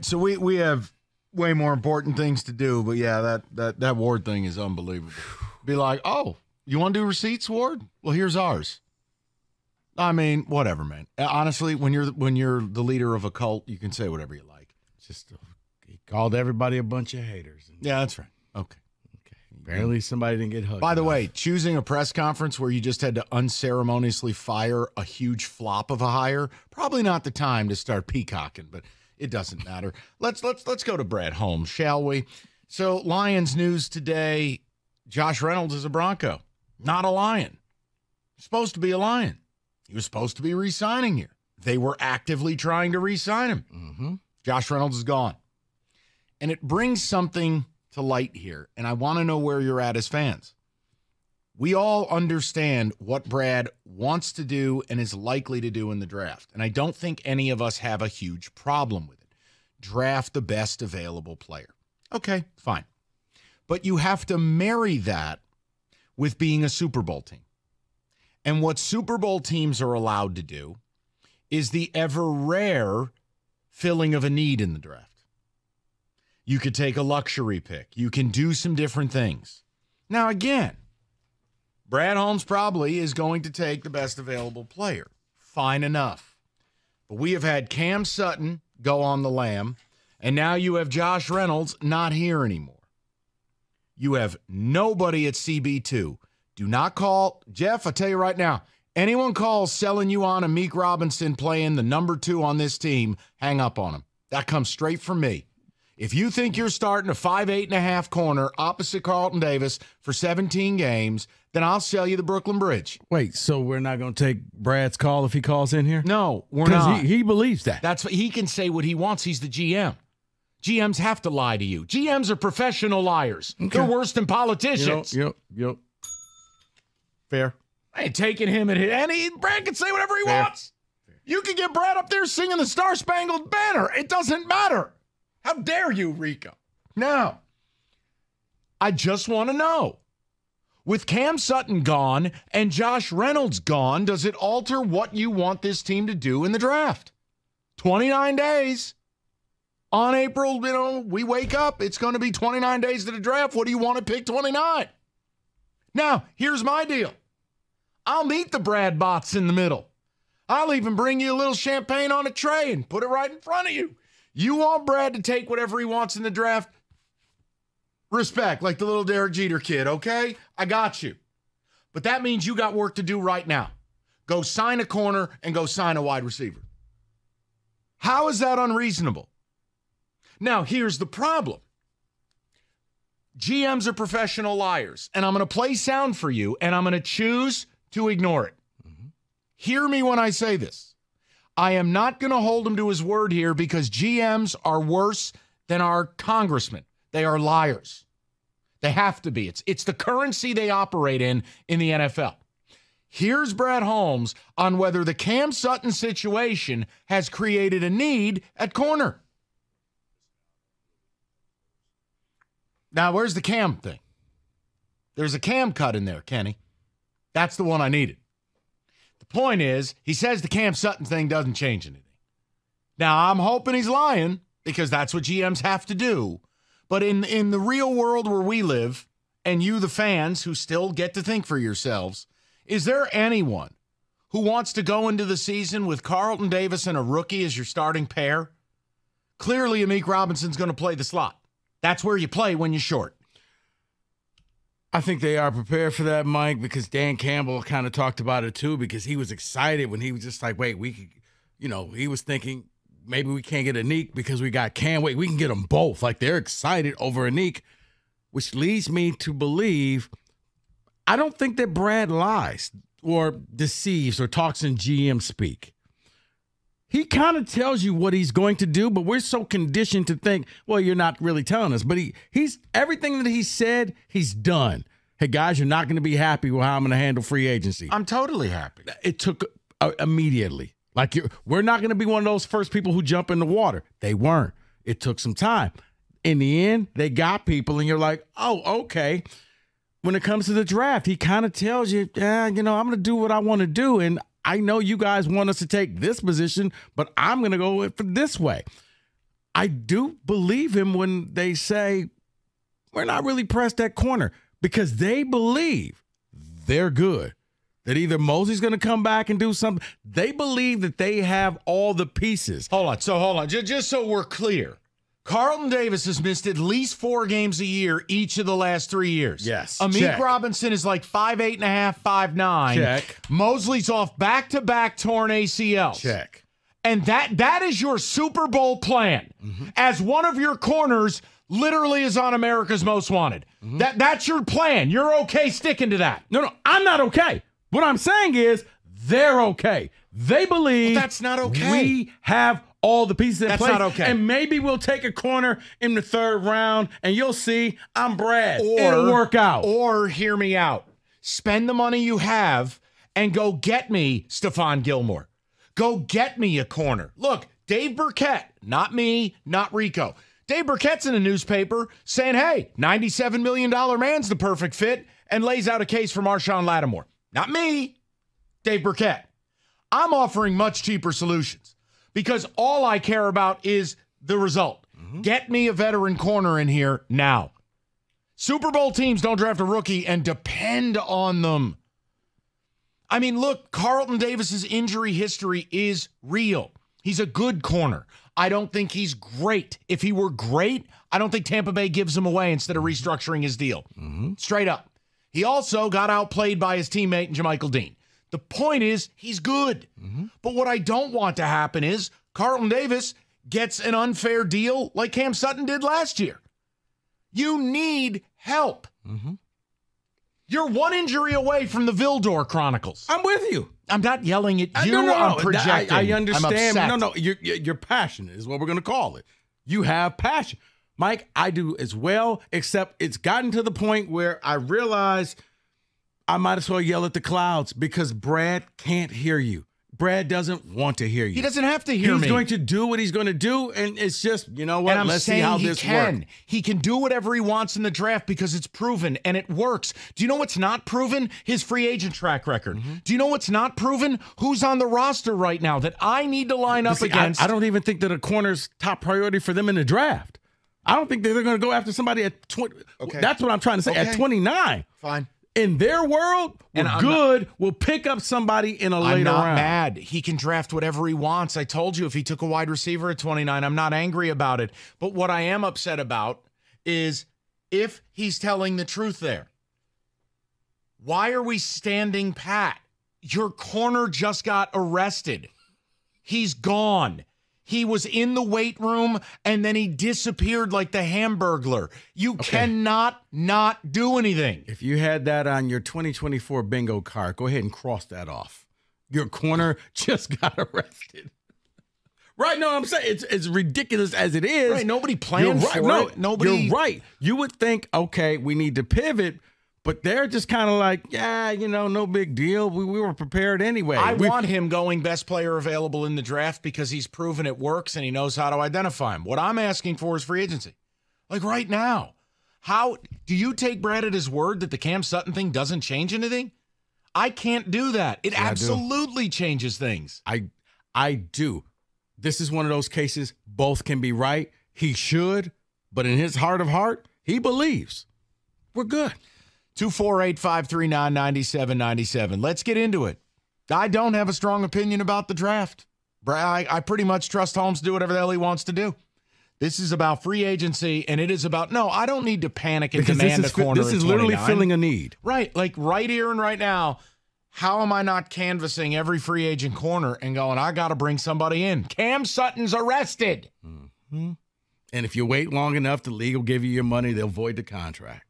So we have way more important things to do, but yeah, that Ward thing is unbelievable. Be like, oh, you want to do receipts, Ward? Well, here's ours. I mean, whatever, man. Honestly, when you're the leader of a cult, you can say whatever you like. Just he called everybody a bunch of haters. Yeah, that's right. Okay. Apparently somebody didn't get hugged. By the way, choosing a press conference where you just had to unceremoniously fire a huge flop of a hire, probably not the time to start peacocking, but it doesn't matter. Let's go to Brad Holmes, shall we? So, Lions news today, Josh Reynolds is a Bronco, not a Lion. Supposed to be a Lion. He was supposed to be re-signing here. They were actively trying to re-sign him. Mm-hmm. Josh Reynolds is gone. And it brings something to light here, and I want to know where you're at as fans. We all understand what Brad wants to do and is likely to do in the draft, and I don't think any of us have a huge problem with it. Draft the best available player. Okay, fine. But you have to marry that with being a Super Bowl team. And what Super Bowl teams are allowed to do is the ever rare filling of a need in the draft. You could take a luxury pick. You can do some different things. Now, again, Brad Holmes probably is going to take the best available player. Fine enough. But we have had Cam Sutton go on the lam, and now you have Josh Reynolds not here anymore. You have nobody at CB2. Do not call. Jeff, I'll tell you right now, anyone calls selling you on a Meek Robinson playing the number 2 on this team, hang up on him. That comes straight from me. If you think you're starting a 5'8.5" corner opposite Carlton Davis for 17 games, then I'll sell you the Brooklyn Bridge. Wait, so we're not going to take Brad's call if he calls in here? No, we're not. Because he believes that. That's he can say what he wants. He's the GM. GMs have to lie to you. GMs are professional liars. Okay. They're worse than politicians. Yep. Fair. I ain't taking him and Brad can say whatever he wants. Fair. You can get Brad up there singing the Star-Spangled Banner. It doesn't matter. How dare you, Rico? Now, I just want to know, with Cam Sutton gone and Josh Reynolds gone, does it alter what you want this team to do in the draft? 29 days. On April, we wake up, it's going to be 29 days to the draft. What do you want to pick 29? Now, here's my deal. I'll meet the Brad bots in the middle. I'll even bring you a little champagne on a tray and put it right in front of you. You want Brad to take whatever he wants in the draft? Respect, like the little Derek Jeter kid, okay? I got you. But that means you got work to do right now. Go sign a corner and go sign a wide receiver. How is that unreasonable? Now, here's the problem. GMs are professional liars, and I'm going to play sound for you, and I'm going to choose to ignore it. Mm-hmm. Hear me when I say this. I am not going to hold him to his word here because GMs are worse than our congressmen. They are liars. They have to be. It's the currency they operate in the NFL. Here's Brad Holmes on whether the Cam Sutton situation has created a need at corner. Now, where's the Cam thing? There's a Cam cut in there, Kenny. That's the one I needed. The point is, he says the Cam Sutton thing doesn't change anything. Now, I'm hoping he's lying because that's what GMs have to do. But in the real world where we live, and you, the fans, who still get to think for yourselves, is there anyone who wants to go into the season with Carlton Davis and a rookie as your starting pair? Clearly, Meek Robinson's going to play the slot. That's where you play when you're short. I think they are prepared for that, Mike, because Dan Campbell kind of talked about it too, because he was excited when he was just like, wait, we could, he was thinking maybe we can't get Anik because we got Cam. Wait, we can get them both. Like, they're excited over Anik, which leads me to believe I don't think that Brad lies or deceives or talks in GM speak. He kind of tells you what he's going to do, but we're so conditioned to think, well, you're not really telling us. But he's everything that he said, he's done. Hey, guys, you're not going to be happy with how I'm going to handle free agency. I'm totally happy. It took immediately. Like, we're not going to be one of those first people who jump in the water. They weren't. It took some time. In the end, they got people, and you're like, oh, okay. When it comes to the draft, he kind of tells you, I'm going to do what I want to do, and I know you guys want us to take this position, but I'm going to go for this way. I do believe him when they say we're not really pressed at corner because they believe they're good. That either Mosley's going to come back and do something. They believe that they have all the pieces. Hold on. Just so we're clear. Carlton Davis has missed at least 4 games a year each of the last 3 years. Yes. Amik Robinson is like 5'8.5", 5'9". Check. Mosley's off back-to-back torn ACLs. Check. And that is your Super Bowl plan. As one of your corners literally is on America's Most Wanted. That's your plan. You're okay sticking to that. No, I'm not okay. What I'm saying is they're okay. They believe that's not okay. We have all the pieces in place. That's not okay. And maybe we'll take a corner in the 3rd round, and you'll see I'm Brad. It'll work out. Or hear me out. Spend the money you have and go get me Stephon Gilmore. Go get me a corner. Look, Dave Burkett, not me, not Rico. Dave Burkett's in a newspaper saying, hey, $97 million man's the perfect fit, and lays out a case for Marshawn Lattimore. Not me, Dave Burkett. I'm offering much cheaper solutions because all I care about is the result. Get me a veteran corner in here now. Super Bowl teams don't draft a rookie and depend on them. I mean, look, Carlton Davis's injury history is real. He's a good corner. I don't think he's great. If he were great, I don't think Tampa Bay gives him away instead of restructuring his deal. Straight up. He also got outplayed by his teammate, Jermichael Dean. The point is, he's good. But what I don't want to happen is Carlton Davis gets an unfair deal like Cam Sutton did last year. You need help. You're one injury away from the Vildor Chronicles. I'm with you. I'm not yelling at you. No. I'm projecting. I understand. I'm upset. No. You're passionate is what we're going to call it. You have passion. Mike, I do as well, except it's gotten to the point where I realize I might as well yell at the clouds because Brad can't hear you. Brad doesn't want to hear you. He doesn't have to hear me. He's going to do what he's going to do, and it's just, you know what? Let's see how this works. He can do whatever he wants in the draft because it's proven, and it works. Do you know what's not proven? His free agent track record. Do you know what's not proven? Who's on the roster right now that I need to line up against? I don't even think that a corner's top priority for them in the draft. I don't think they're going to go after somebody at 20. Okay. That's what I'm trying to say. At 29. Fine. In their world, we'll pick up somebody in a later round. I'm not mad. He can draft whatever he wants. I told you if he took a wide receiver at 29, I'm not angry about it. But what I am upset about is if he's telling the truth there. Why are we standing pat? Your corner just got arrested. He's gone. He was in the weight room, and then he disappeared like the Hamburglar. You cannot not do anything. If you had that on your 2024 bingo card, go ahead and cross that off. Your corner just got arrested. Right? No, I'm saying it's as ridiculous as it is. Right? Nobody planned for it. Nobody. You're right. You would think, okay, we need to pivot. But they're just kind of like, yeah, no big deal. We were prepared anyway. I want him going best player available in the draft because he's proven it works and he knows how to identify him. What I'm asking for is free agency. Like right now. How do you take Brad at his word that the Cam Sutton thing doesn't change anything? I can't do that. It absolutely changes things. I do. This is one of those cases both can be right. He should, but in his heart of heart, he believes. We're good. 248-539-9797. Let's get into it. I don't have a strong opinion about the draft. I pretty much trust Holmes to do whatever the hell he wants to do. This is about free agency, and it is about, I don't need to panic and demand a corner. This is literally filling a need. Right, like right here and right now, how am I not canvassing every free agent corner and going, I got to bring somebody in? Cam Sutton's arrested. And if you wait long enough, the league will give you your money. They'll void the contract.